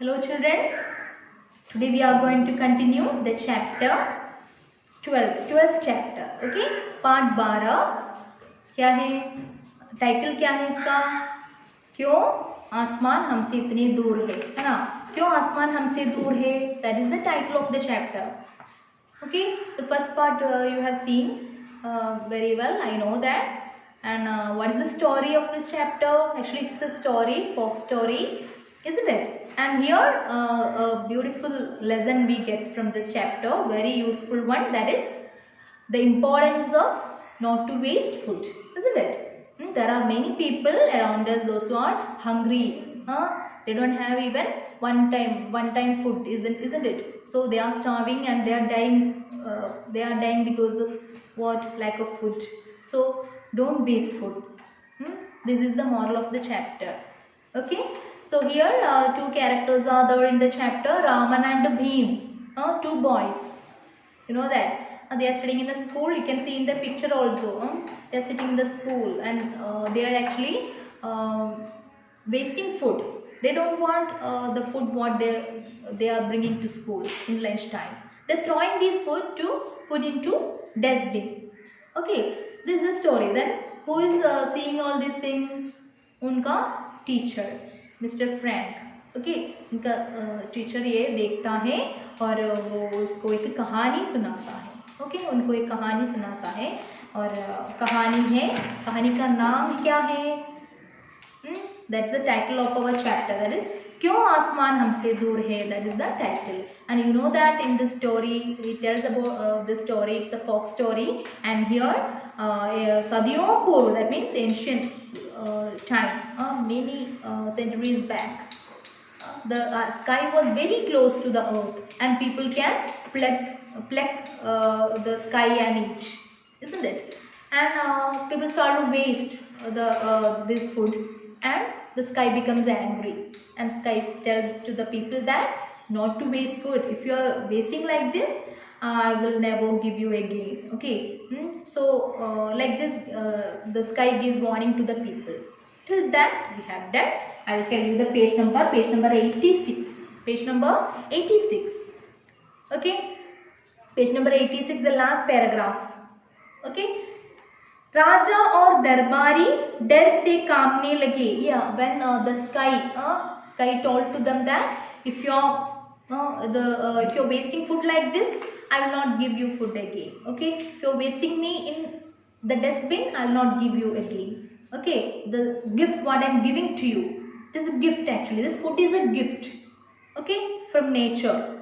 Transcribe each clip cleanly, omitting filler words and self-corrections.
Hello children, today we are going to continue the chapter 12th chapter, okay? Part 12 क्या है, title क्या है इसका? क्यों आसमान हमसे इतनी दूर है ना? क्यों आसमान हमसे दूर है? That is the title of the chapter. Okay, the first part you have seen very well, I know that. And what is the story of this chapter? Actually, it's a story, folk story, isn't it? And here a beautiful lesson we get from this chapter, very useful one, that is the importance of not to waste food, isn't it? There are many people around us, those who are hungry. They don't have even one time food, isn't it? So they are starving and they are dying. They are dying because of what? Lack of food. So don't waste food. This is the moral of the chapter. Okay. So here two characters are there in the chapter, Raman and Bhim. Two boys. You know that. They are studying in a school. You can see in the picture also. They are sitting in the school and they are actually wasting food. They don't want the food what they are bringing to school in lunch time. They are throwing this food into dustbin. Okay, this is the story. Then who is seeing all these things? उनका teacher mister Frank. Okay, उनका teacher ये देखता है और वो उसको एक कहानी सुनाता है. ओके, उनको एक कहानी सुनाता है और कहानी का नाम क्या है? That's the title of our chapter, that is क्यों आसमान हमसे दूर है. That is the title. And you know that in this story it tells about the story. It's a folk story, and here सदियों पूर्व, that means ancient time, many centuries back, the sky was very close to the earth and people can pluck the sky and eat, isn't it? And people start to waste this food, and the sky becomes angry, and sky tells to the people that not to waste food. If you are wasting like this, I will never give you again. Okay. So like this, the sky gives warning to the people. Till that we have done. I will tell you the page number 86. Page number 86. Okay, page number 86, the last paragraph. Okay, राजा और दरबारी डर से कांपने लगे. Yeah, when the sky told to them that if you're wasting food like this, I will not give you food again. Okay, if you're wasting me in the dustbin, I will not give you again. Okay, the gift what I am giving to you, it is a gift actually. This food is a gift. Okay, from nature.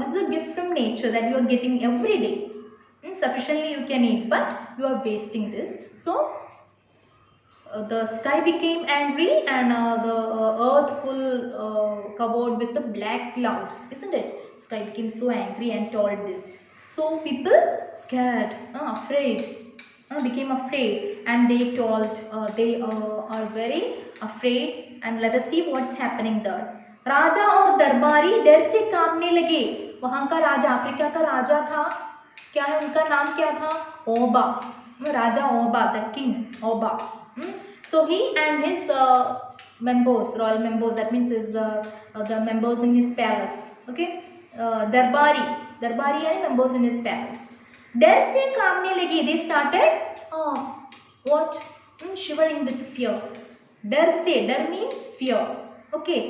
This is a gift from nature that you are getting every day. Sufficiently you can eat, but you are wasting this. So the sky became angry, and the earth full covered with the black clouds, isn't it? Sky became so angry and told this. So people scared, became afraid, and they told they are very afraid, and let us see what's happening there. राजा और दरबारी डर से कांपने लगे. वहां का राजा, Africa का राजा था. क्या है उनका नाम? क्या था? ओबा. राजा Oba, the king Oba. So he and his members, royal members, that means is the members in his palace. Okay, दरबारी यानी members in his palace. डर से कांपने लगे. They started shivering with fear. डर से, डर means fear. Okay,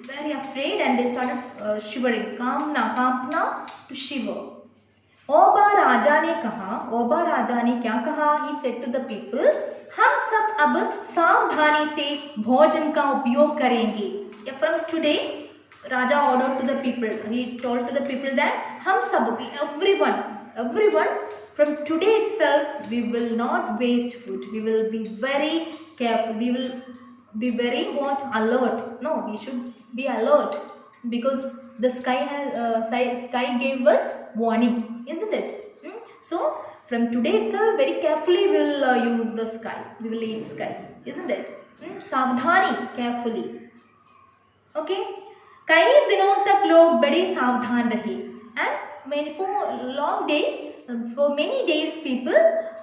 very afraid, and they started shivering. कांपना to shiver. ओबा राजा ने क्या कहा? He said to the people, हम सब अब सावधानी से भोजन का उपयोग करेंगे. From today, Raja ordered to the people. He told to the people that हम सब, everyone, from today itself, we will not waste food. We will be very careful. We will be very alert. No, we should be alert, because the sky gave us warning, isn't it? So from today itself, very carefully we will use the sky. We will eat sky, isn't it? सावधानी, carefully. Okay, कई दिनों तक लोग बड़े सावधान रहे, and for many days people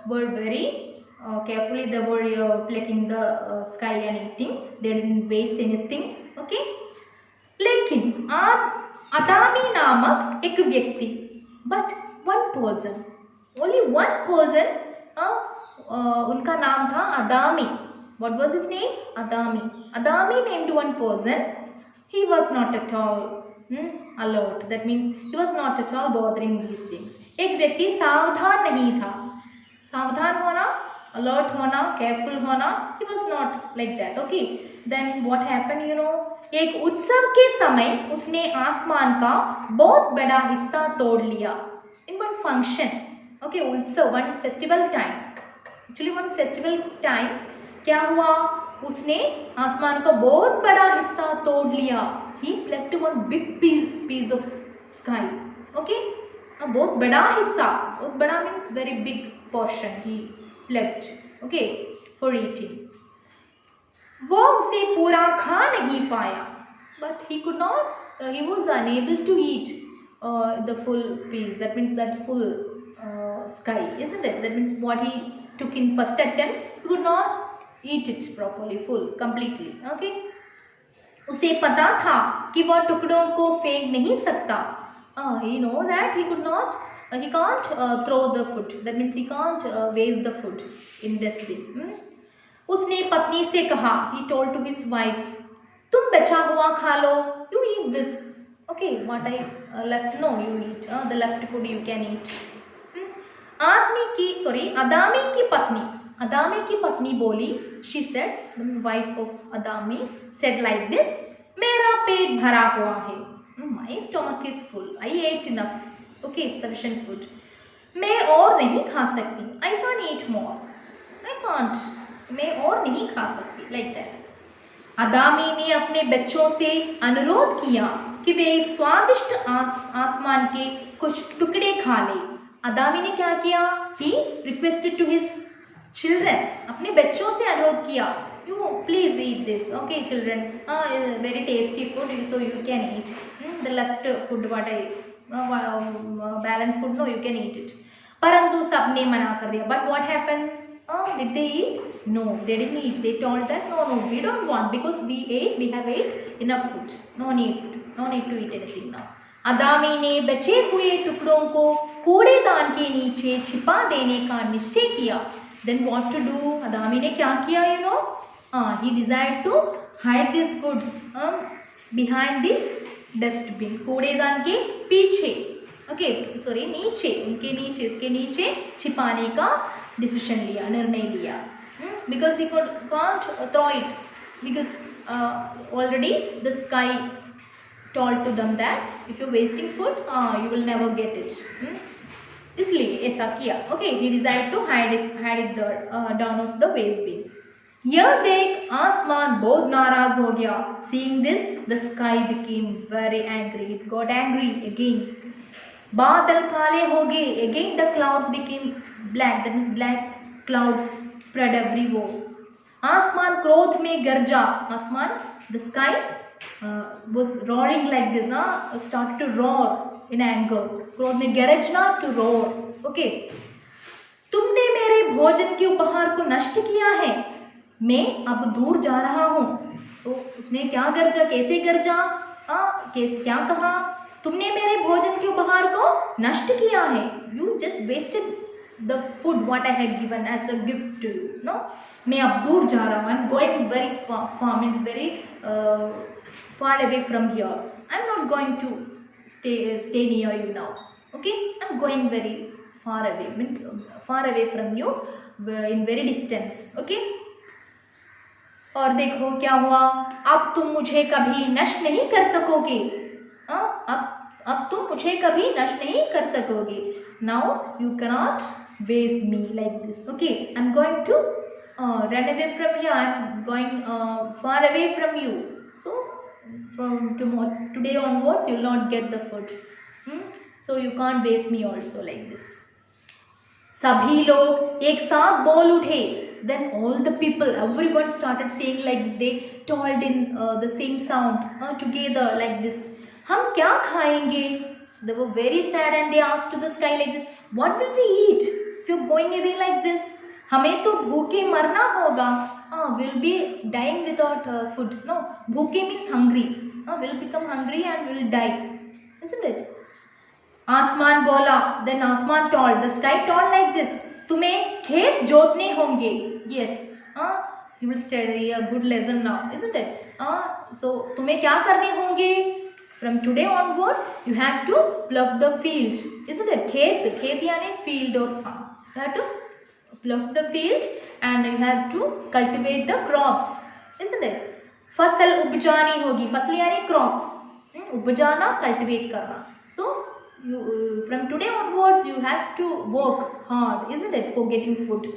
were very carefully. They were plucking the sky and eating. They didn't waste anything. Okay, लेकिन अदामी नामक एक व्यक्ति, but one person, only one person, उनका नाम था अदामी. What was his name? Adami. Adami named one person. He was not at all alert. That means he was not at all bothering these things. एक व्यक्ति सावधान नहीं था. सावधान होना, alert होना, careful होना. He was not like that. Okay. Then what happened? You know, एक उत्सव के समय उसने आसमान का बहुत बड़ा हिस्सा तोड़ लिया. In one function. Okay, उत्सव, one festival time. Actually, one festival time. क्या हुआ? उसने आसमान का बहुत बड़ा हिस्सा तोड़ लिया. He plucked one big piece of sky. Okay, बहुत बड़ा हिस्सा, बहुत बड़ा means very big portion he plucked. Okay, for eating. वो उसे पूरा खा नहीं पाया. But he could not. He was unable to eat the full piece. That means that full sky, isn't it? That means what he took in first attempt, he could not eat it properly, full, completely. Okay. उसे पता था कि वह टुकड़ों को फेंक नहीं सकता. He know that he could not, he can't throw the food. That means he can't waste the food in dustbin. उसने पत्नी से कहा, he told to his wife, तुम बचा हुआ खा लो. You eat this. Okay, what I left, no, you eat. The left food you can eat. अदामी की पत्नी बोली, she said, the wife of Adami said like this, मेरा पेट भरा हुआ है. My stomach is full. I ate enough. Okay, sufficient food. मैं और नहीं खा सकती. I can't eat more. I can't. मैं और नहीं खा सकती. Like that. अदामी ने अपने बच्चों से अनुरोध किया कि वे इस स्वादिष्ट आसमान के कुछ टुकड़े खा ले. अदामी ने क्या किया? He requested to his children, अपने बच्चों से अनुरोध किया, you please eat this. Okay children, very tasty food, so you can eat. The left food, what I balance food, no, you can eat it. परंतु सबने मना कर दिया. But what happened? Did they eat? No, they didn't eat. They told that no, we don't want, because we have ate enough food. No need to eat anything now. अदामी ने बचे हुए टुकड़ों को कूड़ेदान के नीचे छिपा देने का निश्चय किया. Then what to do? अदामी ने क्या किया? You know, he desired to hide this food behind the dustbin. कूड़ेदान के पीछे. Okay, sorry, नीचे, उनके नीचे, इसके नीचे छिपाने का डिसीजन लिया, निर्णय लिया. Because he can't throw it, because already the sky told to them that if you're wasting food, you will never get it. इसलिए ऐसा किया. Okay, he decided to hide it down of the waste bin. यह देख आसमान बहुत नाराज हो गया. Seeing this, the sky became very angry. It got angry again. बादल काले हो गए. Again the clouds became black. That means black clouds spread everywhere. आसमान क्रोध में गरजा. आसमान, the sky was roaring like this. Started to roar in anger. क्रोध में गरजना, to roar. Okay. तुमने मेरे भोजन के उपहार को नष्ट किया है. मैं अब दूर जा रहा हूँ. तो उसने क्या गरजा, कैसे गरजा, कैसे क्या कहा? तुमने मेरे भोजन के उपहार को नष्ट किया है. You just wasted the food what I had given as a gift to you. No, मैं अब दूर जा रहा हूँ. I'm going very far, means very far away from here. I'm not going to stay near you now. Okay, I'm going very far away, means far away from you, in very distance. Okay. और देखो क्या हुआ. अब तुम मुझे कभी नष्ट नहीं कर सकोगे. अब तुम मुझे कभी नष्ट नहीं कर सकोगे. Now you cannot waste me like this. Okay, I'm going to run away from here. I'm going far away from you. So from today onwards, you will not get the food. So you can't waste me also like this. सभी लोग एक साथ बोल उठे. Then all the people, everyone started saying like this. They told in the same sound together like this. हम क्या खाएंगे? They were very sad and they asked to the sky like this. What will we eat if you're going away like this? हमें तो भूखे मरना होगा. We'll be dying without food. No, भूखे means hungry. We'll become hungry and we'll die, isn't it? आसमान बोला, then आसमान told, the sky told like this, तुम्हें खेत जोतने होंगे. Yes, you will study a good lesson now, isn't it? So तुम्हें क्या करने होंगे? From today onwards, you have to plough the field, isn't it? खेत यानी field or farm. You have to plough the field and you have to cultivate the crops, isn't it? फसल उपजानी होगी, फसल यानी crops, उपजाना, cultivate करना. So from today onwards you have to work hard, isn't it, for getting food.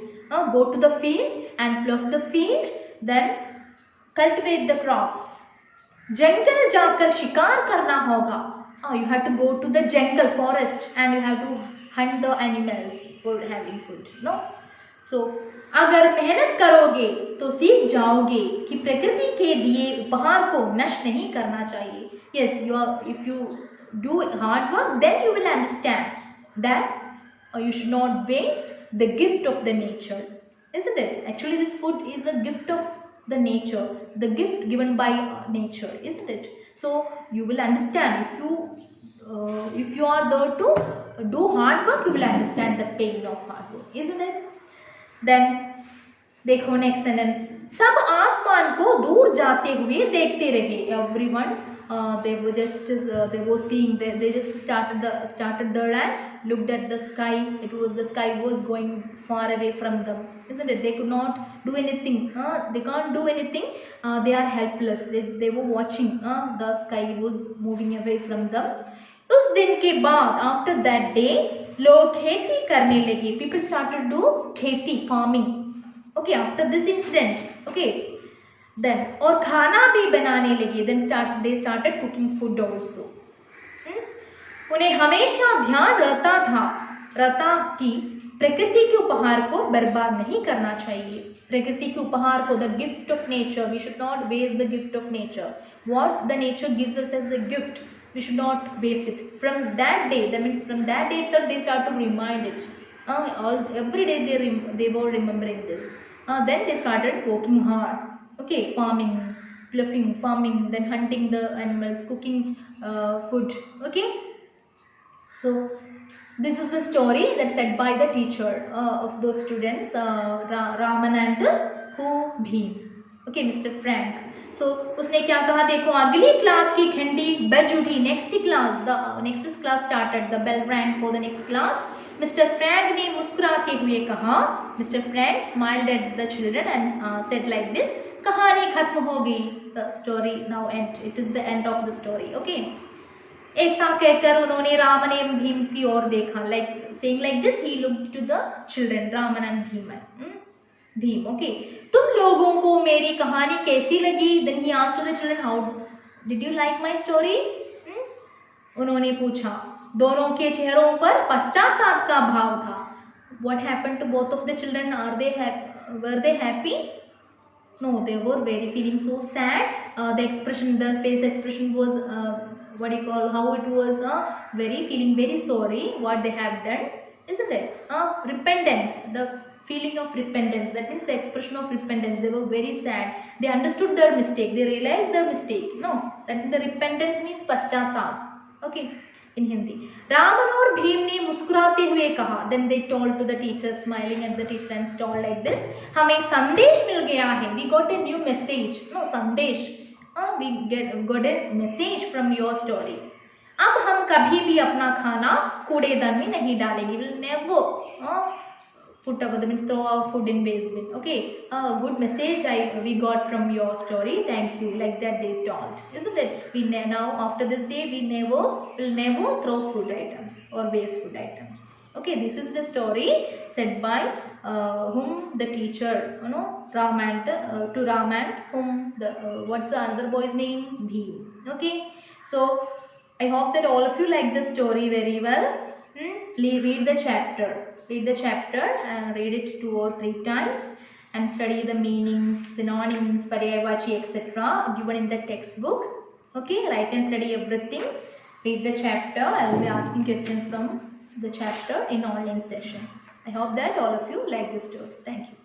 Go to the field and plough the field, then cultivate the crops. जंगल जाकर शिकार करना होगा. You have to go to the jungle, forest, and you have to hunt the animals for having food. No? So अगर मेहनत करोगे तो सीख जाओगे कि प्रकृति के दिए उपहार को नष्ट नहीं करना चाहिए. Yes, if you do hard work, then you will understand that you should not waste the gift of the nature, isn't it? Actually, this food is a gift of the nature, the gift given by nature, isn't it? So you will understand if you are there to do hard work, you will understand the pain of hard work, isn't it? Then देखो next sentence, सब आसमान को दूर जाते हुए देखते रहे. Everyone they were seeing, they just started there and looked at the sky. The sky was going far away from them, isn't it? They could not do anything. They can't do anything. They are helpless. They were watching. The sky was moving away from them. उस दिन के बाद, after that day, लोग खेती करने लगे. People started to do खेती, farming. Okay, after this incident, okay, then और खाना भी बनाने लगे. Then they started cooking food also. उन्हें हमेशा ध्यान रहता कि प्रकृति के उपहार को बर्बाद नहीं करना चाहिए. प्रकृति के उपहार को, the gift of nature, we should not waste the gift of nature. What the nature gives us as a gift, we should not waste it. From that day, that means from that day itself, they start to remind it. Every day they were remembering this. Then they started working hard. Okay, farming, ploughing, farming, then hunting the animals, cooking food. Okay, so this is the story that's said by the teacher of those students, Raman and Bhim. Okay, Mr. Frank. So उसने क्या कहा, देखो अगली class की घंटी बज उठी. Next class started. The bell rang for the next class. Mister Frank ने मुस्कुराते हुए कहा. Mister Frank smiled at the children and said like this, कहानी खत्म हो गई. The story now end. It is the end of the story. Okay. ऐसा कहकर उन्होंने रामन एवं भीम की ओर देखा. Like saying like this, he looked to the children, Raman and Bhim. Okay. तुम लोगों को मेरी कहानी कैसी लगी? Then he asked to the children, how did you like my story? उन्होंने पूछा. दोनों के चेहरों पर पश्चाताप का भाव था. What happened to both of the children? Were they happy? No, they were feeling so sad. The face expression was how it was feeling very sorry what they have done, isn't it? Repentance, the feeling of repentance, that means the expression of repentance. They were very sad. They understood their mistake. They realized their mistake. No, that's the repentance means पश्चाताप. Okay. In Hindi. Raman और भीम ने मुस्कुराते हुए कहा. Then they told to the teacher, smiling at the teacher and told like this, हमें संदेश मिल गया है. We got a new message. No, संदेश. We got a message from your story. अब हम कभी भी अपना खाना कूड़ेदान में नहीं डालेंगे. We will never put away, that means throw our food in waste bin. Okay, good message we got from your story. Thank you. Like that they told, isn't it? Now after this day we will never throw food items or waste food items. Okay, this is the story said by whom the teacher, Raman to Raman, whom the what's the other boy's name? Bhim. Okay, so I hope that all of you like the story very well. Please read the chapter. Read the chapter and read it 2 or 3 times and study the meanings, synonyms, paryayavachi, etc. given in the textbook. Okay, write and study everything. Read the chapter. I will be asking questions from the chapter in online session. I hope that all of you like this story. Thank you.